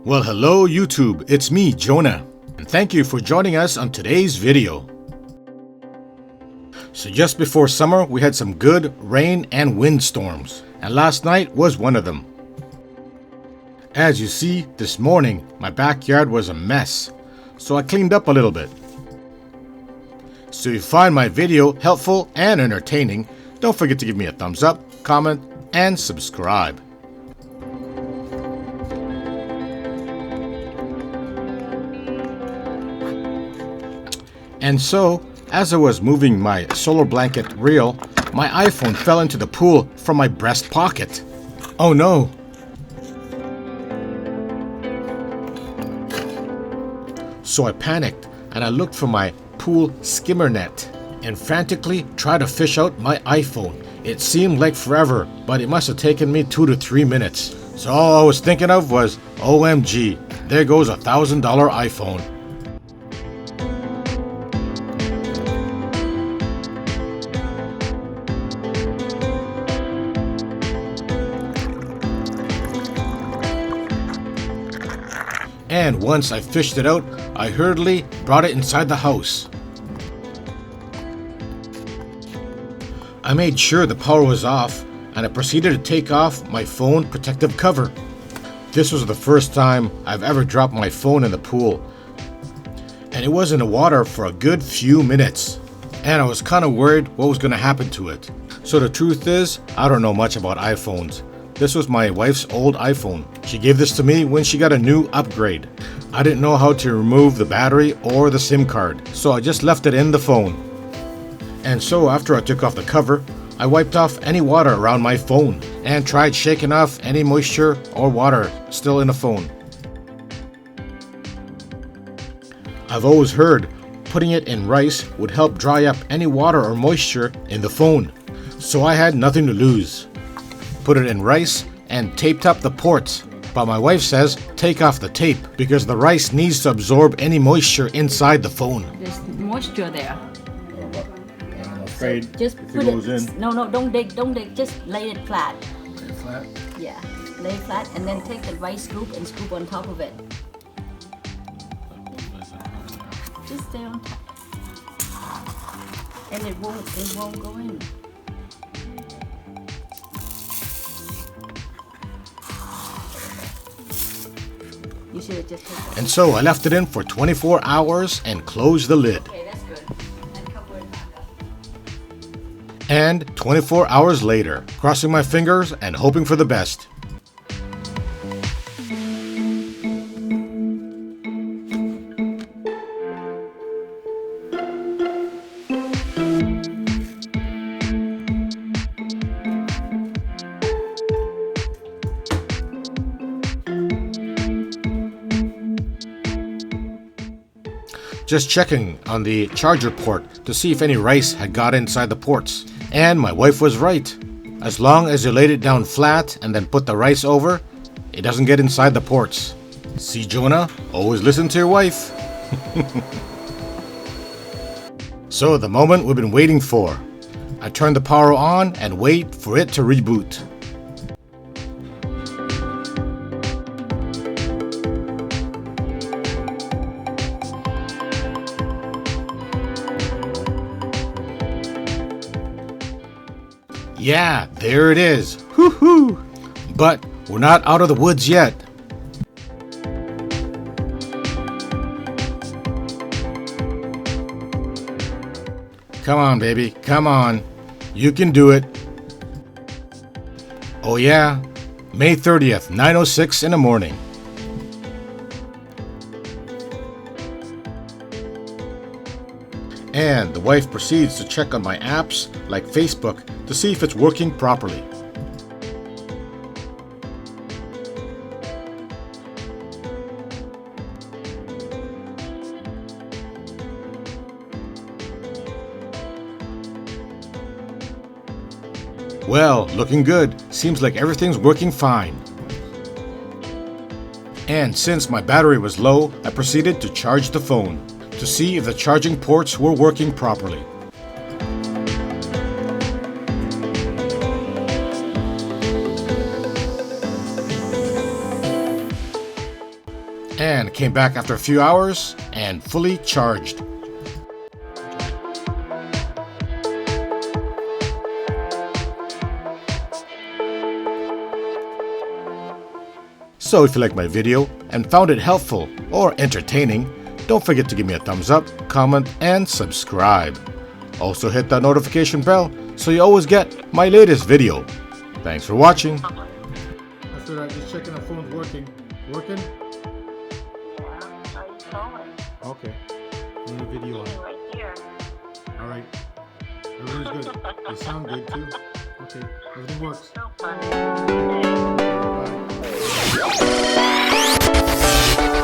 Well, hello YouTube, it's me, Jonah, and thank you for joining us on today's video. So just before summer, we had some good rain and wind storms, and last night was one of them. As you see, this morning, my backyard was a mess, so I cleaned up a little bit. So if you find my video helpful and entertaining, don't forget to give me a thumbs up, comment, and subscribe. And so, as I was moving my solar blanket reel, my iPhone fell into the pool from my breast pocket. Oh no! So I panicked and I looked for my pool skimmer net and frantically tried to fish out my iPhone. It seemed like forever, but it must have taken me 2 to 3 minutes. So all I was thinking of was, OMG, there goes a $1,000 iPhone. And once I fished it out, I hurriedly brought it inside the house. I made sure the power was off, and I proceeded to take off my phone protective cover. This was the first time I've ever dropped my phone in the pool, and it was in the water for a good few minutes, and I was kind of worried what was going to happen to it. So the truth is, I don't know much about iPhones. This was my wife's old iPhone. She gave this to me when she got a new upgrade. I didn't know how to remove the battery or the SIM card, so I just left it in the phone. And so after I took off the cover, I wiped off any water around my phone and tried shaking off any moisture or water still in the phone. I've always heard putting it in rice would help dry up any water or moisture in the phone, so I had nothing to lose. Put it in rice and taped up the ports, but my wife says take off the tape because the rice needs to absorb any moisture inside the phone. There's moisture there. I'm afraid So just if put it goes it. in. No, don't dig, just lay it flat. Lay it flat. Yeah, lay it flat, and then take the rice scoop and scoop on top of it. Just stay on top, and it won't go in. You should have just taken it. And so I left it in for 24 hours and closed the lid. Okay, that's good. And cover it back up. And 24 hours later, crossing my fingers and hoping for the best. Just checking on the charger port to see if any rice had got inside the ports. And my wife was right. As long as you laid it down flat and then put the rice over, it doesn't get inside the ports. See, Jonah? Always listen to your wife. So the moment we've been waiting for. I turn the power on and wait for it to reboot. Yeah, there it is. Woohoo! But we're not out of the woods yet. Come on, baby. Come on. You can do it. Oh yeah, May 30th, 9:06 in the morning. And the wife proceeds to check on my apps like Facebook to see if it's working properly. Well, looking good. Seems like everything's working fine. And since my battery was low, I proceeded to charge the phone to see if the charging ports were working properly. and came back after a few hours and fully charged. So if you liked my video and found it helpful or entertaining, don't forget to give me a thumbs up, comment, and subscribe. Also hit that notification bell so you always get my latest video. Thanks for watching. That's all right, just checking the phone's working. Working? Yeah, how you calling? Okay. Doing a video on it. Right here. Alright. Everything's good. You sound good too. Okay. Everything works. So funny. Bye.